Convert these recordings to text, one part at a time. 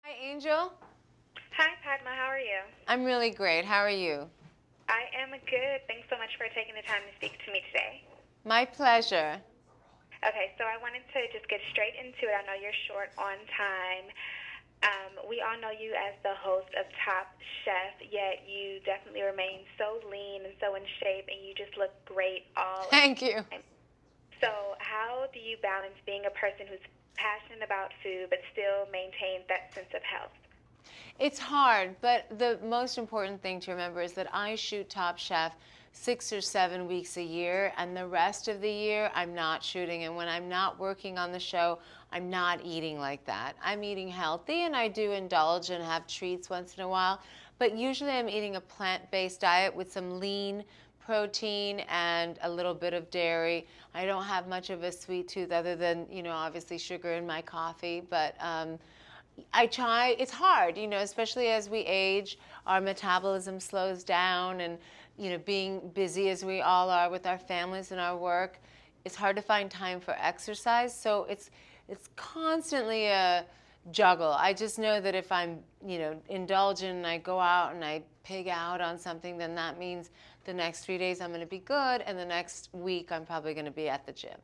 Hi, Angel. Hi, Padma. How are you? I'm really great. How are you? I am good. Thanks so much for taking the time to speak to me today. My pleasure. Okay, so I wanted to just get straight into it. I know you're short on time. We all know you as the host of Top Chef, yet you definitely remain so lean and so in shape, and you just look great all of the Thank you. time. So, how do you balance being a person who's passionate about food but still maintains that sense of health? It's hard, but the most important thing to remember is that I shoot Top Chef 6 or 7 weeks a year, and the rest of the year I'm not shooting. And when I'm not working on the show, I'm not eating like that. I'm eating healthy, and I do indulge and have treats once in a while, but usually I'm eating a plant-based diet with some lean protein and a little bit of dairy. I don't have much of a sweet tooth other than, obviously sugar in my coffee, but I try. It's hard, especially as we age, our metabolism slows down, and being busy as we all are with our families and our work, it's hard to find time for exercise. So it's constantly a juggle. I just know that if I'm, indulgent and I go out and I pig out on something, then that means the next 3 days I'm going to be good, and the next week I'm probably going to be at the gym.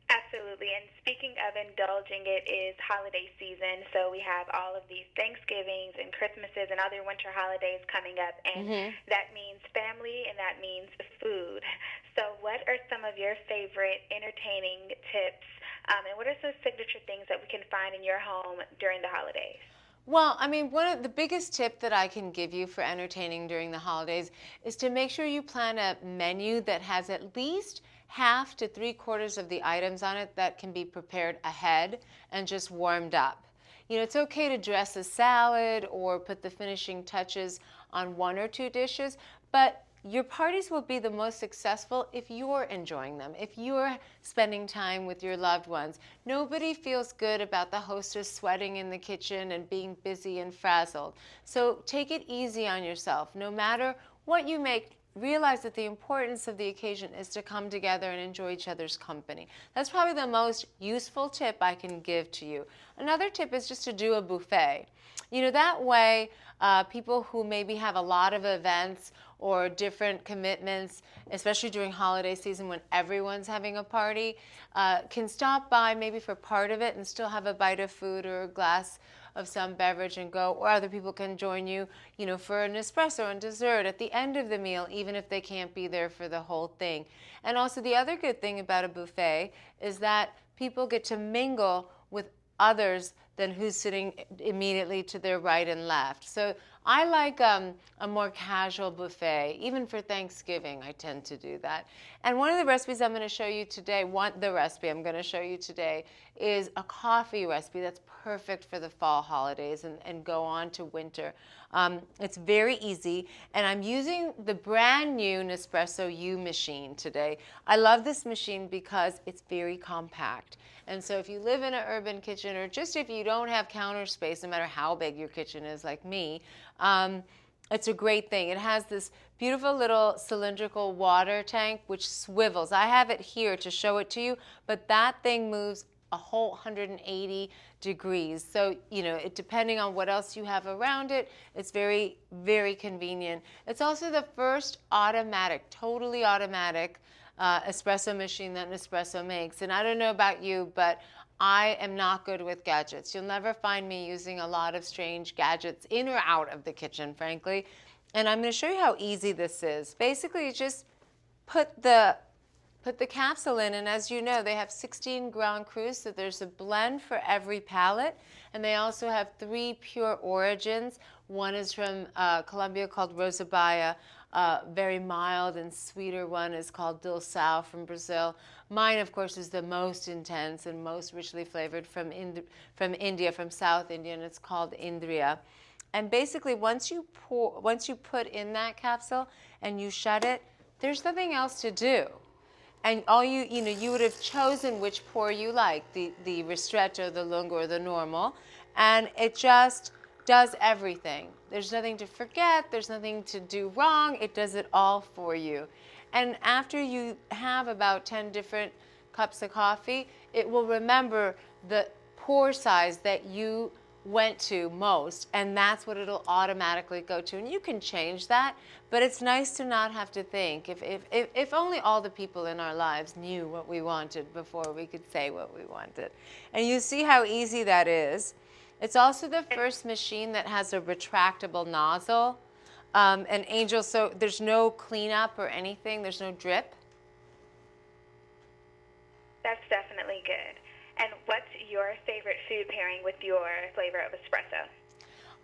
Absolutely. And speaking of indulging, it is holiday season, so we have all of these Thanksgivings and Christmases and other winter holidays coming up, and that means family and that means food. So, what are some of your favorite entertaining tips, and what are some signature things that we can find in your home during the holidays? Well, I mean, one of the biggest tip that I can give you for entertaining during the holidays is to make sure you plan a menu that has at least half to three-quarters of the items on it that can be prepared ahead and just warmed up. It's okay to dress a salad or put the finishing touches on one or two dishes, but your parties will be the most successful if you're enjoying them, if you're spending time with your loved ones. Nobody feels good about the hostess sweating in the kitchen and being busy and frazzled. So take it easy on yourself. No matter what you make, realize that the importance of the occasion is to come together and enjoy each other's company. That's probably the most useful tip I can give to you. Another tip is just to do a buffet. That way, people who maybe have a lot of events or different commitments, especially during holiday season when everyone's having a party, can stop by maybe for part of it and still have a bite of food or a glass of some beverage and go, or other people can join you, for an espresso and dessert at the end of the meal, even if they can't be there for the whole thing. And also the other good thing about a buffet is that people get to mingle with others than who's sitting immediately to their right and left. So I like a more casual buffet. Even for Thanksgiving, I tend to do that. And one of the recipes I'm going to show you today, is a coffee recipe that's perfect for the fall holidays and go on to winter. It's very easy, and I'm using the brand new Nespresso U machine today. I love this machine because it's very compact. And so if you live in an urban kitchen, or just if you don't have counter space, no matter how big your kitchen is like me, it's a great thing. It has this beautiful little cylindrical water tank which swivels. I have it here to show it to you, but that thing moves a whole 180 degrees. So, depending on what else you have around it, it's very, very convenient. It's also the first totally automatic espresso machine that Nespresso makes. And I don't know about you, but I am not good with gadgets. You'll never find me using a lot of strange gadgets in or out of the kitchen, frankly. And I'm going to show you how easy this is. Basically, you just put the capsule in, and as you know, they have 16 Grand Crus, so there's a blend for every palate. And they also have 3 pure origins. One is from Colombia called Rosabaya. Very mild and sweeter one is called Dulçal from Brazil. Mine, of course, is the most intense and most richly flavored from India, from South India, and it's called Indria. And basically, once you put in that capsule and you shut it, there's nothing else to do. And all you would have chosen which pour you like, the ristretto, the lungo, or the normal, and it just does everything. There's nothing to forget, there's nothing to do wrong, it does it all for you. And after you have about 10 different cups of coffee, it will remember the pour size that you went to most, and that's what it'll automatically go to. And you can change that, but it's nice to not have to think. If only all the people in our lives knew what we wanted before we could say what we wanted. And you see how easy that is. It's also the first machine that has a retractable nozzle. And Angel, so there's no cleanup or anything, there's no drip. That's definitely good. And what's your favorite food pairing with your flavor of espresso?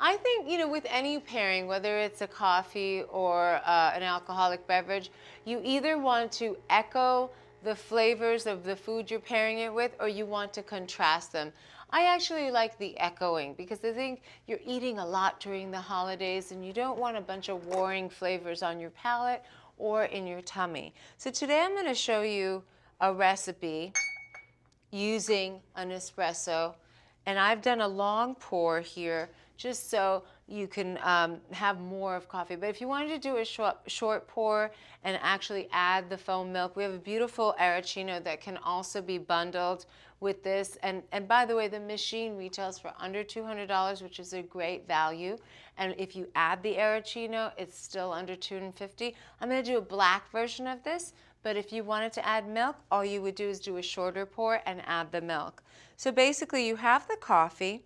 I think, with any pairing, whether it's a coffee or an alcoholic beverage, you either want to echo the flavors of the food you're pairing it with, or you want to contrast them. I actually like the echoing because I think you're eating a lot during the holidays and you don't want a bunch of warring flavors on your palate or in your tummy. So today I'm going to show you a recipe using an espresso, and I've done a long pour here just so you can have more of coffee. But if you wanted to do a short pour and actually add the foam milk, we have a beautiful arancino that can also be bundled with this. And by the way, the machine retails for under $200, which is a great value. And if you add the arancino, it's still under $250. I'm going to do a black version of this. But if you wanted to add milk, all you would do is do a shorter pour and add the milk. So basically you have the coffee,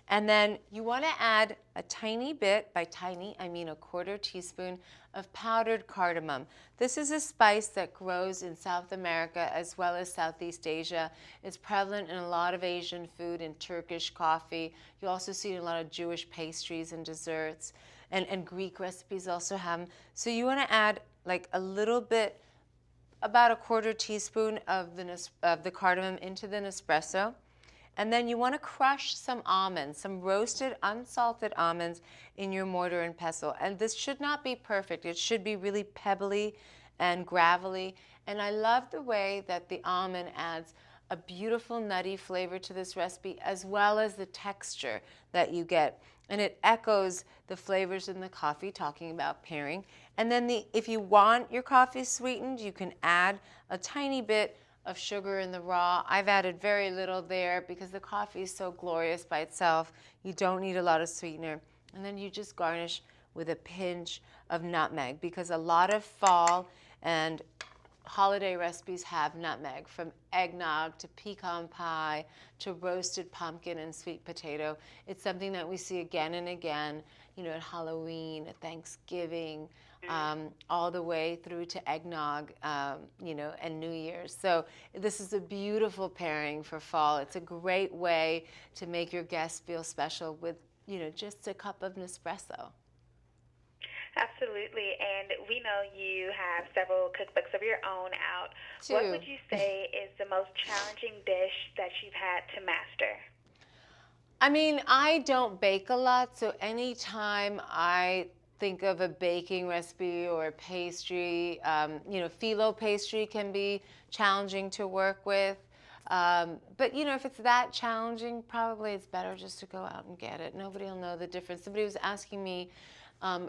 and then you want to add a tiny bit, by tiny I mean a quarter teaspoon, of powdered cardamom. This is a spice that grows in South America as well as Southeast Asia. It's prevalent in a lot of Asian food and Turkish coffee. You also see it in a lot of Jewish pastries and desserts, and Greek recipes also have them. So you want to add like a little bit, about a quarter teaspoon of the cardamom into the Nespresso. And then you want to crush some almonds, some roasted, unsalted almonds in your mortar and pestle. And this should not be perfect. It should be really pebbly and gravelly. And I love the way that the almond adds a beautiful nutty flavor to this recipe, as well as the texture that you get. And it echoes the flavors in the coffee, talking about pairing. And then if you want your coffee sweetened, you can add a tiny bit of sugar in the raw. I've added very little there because the coffee is so glorious by itself. You don't need a lot of sweetener. And then you just garnish with a pinch of nutmeg, because a lot of fall and holiday recipes have nutmeg, from eggnog to pecan pie to roasted pumpkin and sweet potato. It's something that we see again and again, at Halloween, at Thanksgiving, all the way through to eggnog, and New Year's. So this is a beautiful pairing for fall. It's a great way to make your guests feel special with, just a cup of Nespresso. Absolutely, and we know you have several cookbooks of your own out. Two. What would you say is the most challenging dish that you've had to master? I mean, I don't bake a lot, so anytime I think of a baking recipe or a pastry, phyllo pastry can be challenging to work with. But if it's that challenging, probably it's better just to go out and get it. Nobody will know the difference. Somebody was asking me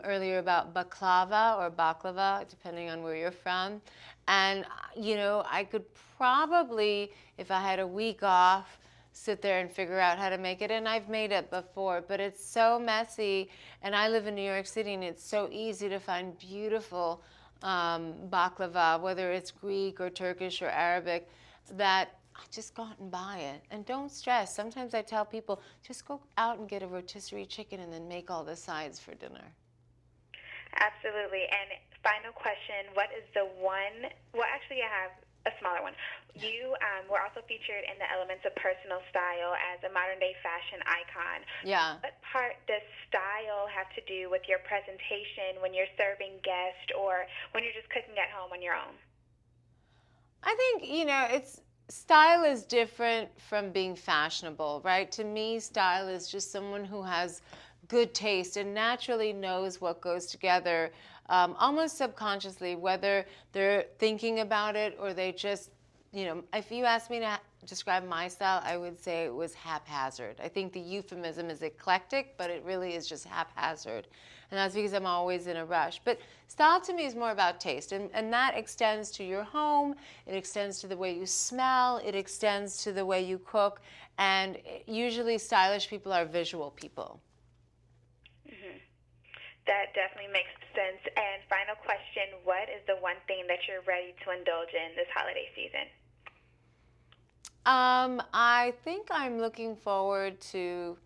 earlier about baklava, depending on where you're from. And, I could probably, if I had a week off, sit there and figure out how to make it. And I've made it before, but it's so messy. And I live in New York City, and it's so easy to find beautiful baklava, whether it's Greek or Turkish or Arabic, that I just go out and buy it. And don't stress. Sometimes I tell people, just go out and get a rotisserie chicken and then make all the sides for dinner. Absolutely. And final question, what is the one, well, actually I have a smaller one. You were also featured in the Elements of Personal Style as a modern-day fashion icon. Yeah. What part does style have to do with your presentation when you're serving guests or when you're just cooking at home on your own? I think, style is different from being fashionable, right? To me, style is just someone who has good taste and naturally knows what goes together, almost subconsciously, whether they're thinking about it or they just if you asked me to describe my style, I would say it was haphazard. I think the euphemism is eclectic, but it really is just haphazard. And that's because I'm always in a rush. But style to me is more about taste. And that extends to your home, it extends to the way you smell, it extends to the way you cook. And usually stylish people are visual people. Mm-hmm. That definitely makes sense. And final question, what is the one thing that you're ready to indulge in this holiday season? I think I'm looking forward to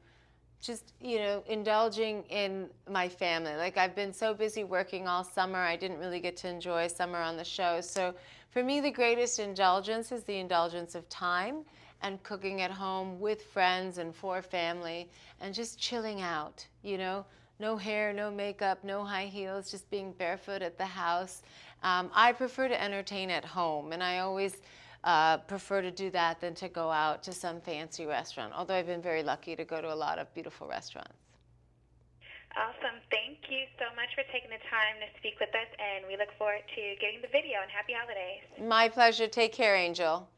just, indulging in my family. Like, I've been so busy working all summer, I didn't really get to enjoy summer on the show. So for me, the greatest indulgence is the indulgence of time and cooking at home with friends and for family and just chilling out, No hair, no makeup, no high heels, just being barefoot at the house. I prefer to entertain at home, and I always prefer to do that than to go out to some fancy restaurant, although I've been very lucky to go to a lot of beautiful restaurants. Awesome. Thank you so much for taking the time to speak with us, and we look forward to getting the video, and happy holidays. My pleasure. Take care, Angel.